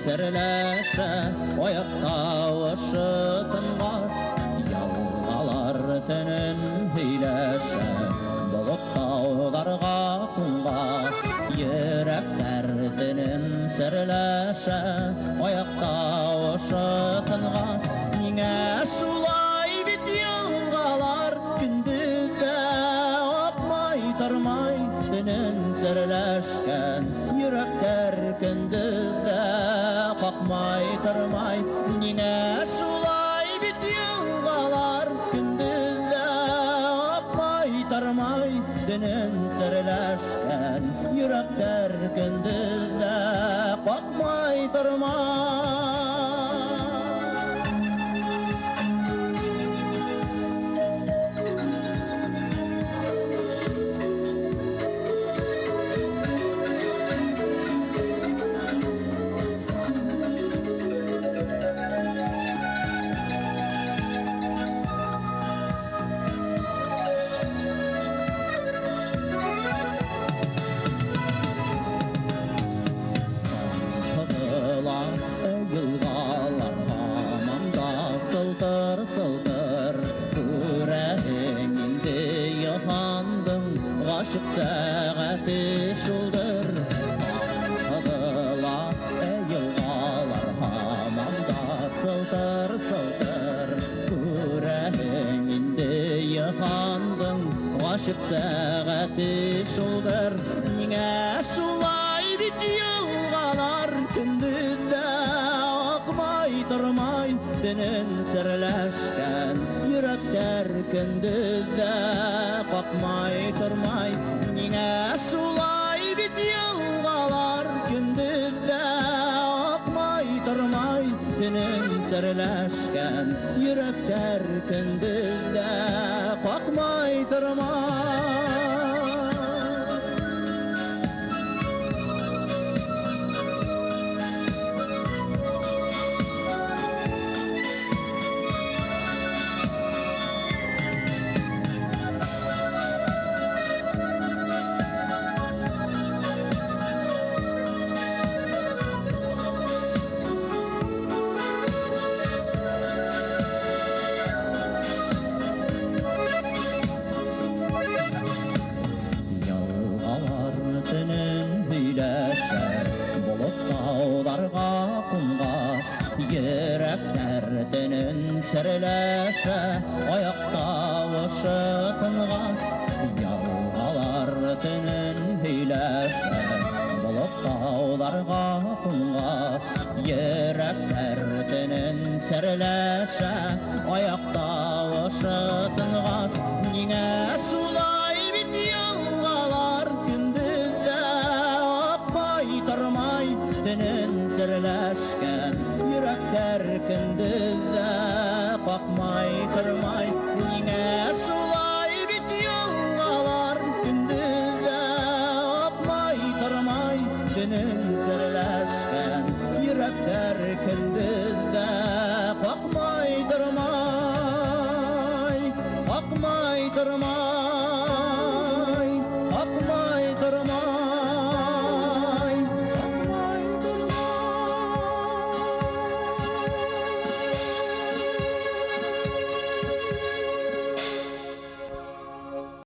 сірләші, ойықта ұшытынғас, ялғалар түнін хүйләші, бұлыттауларға қонғас, еректер түнін сірләші, ойықта ұшытынғас, неңе шулай бит ялғалар күндізде ақмай тұрмай түнін сірләшкен, еректер күндізде қақмай тұрмай, неңе шулай бит ялғалар күндізде ақмай тұрмай түнін сірләшкен, еректер күндізде қақмай тұрмай. Сылтыр, күрәңінде яхандың, ғашық сәғәті шылдыр. Қағыла әйілғалар хамамда, сылтыр, күрәңінде яхандың, ғашық сәғәті шылдыр. Неңе шулай бит ялғалар күндізде ақмай тұрмай түнін сірләшкен, еректер күндізде қақмай тұрмай, неңе шулай бит ялғалар күндізде ақмай тұрмай түнін сірләшкен, еректер күндізде қақмай тұрмай. Бұлыттауларға қонғас, еректер түнін сірләші, аяқта ұшытынғас, ялғалар түнін хүйләші. Бұлыттауларға қонғас, еректер түнін сірләші, аяқта ұшытынғас, неңе шулай бит ялғалар күндізде ақмай тұрмай түнін сірләшкен, еректер күндізде қақмай тұрмай, неңе шулай бит ялғалар күндізде ақмай тұрмай түнін сірләшкен, еректер күндізде қақмай тұрмай, қақмай тұрмай.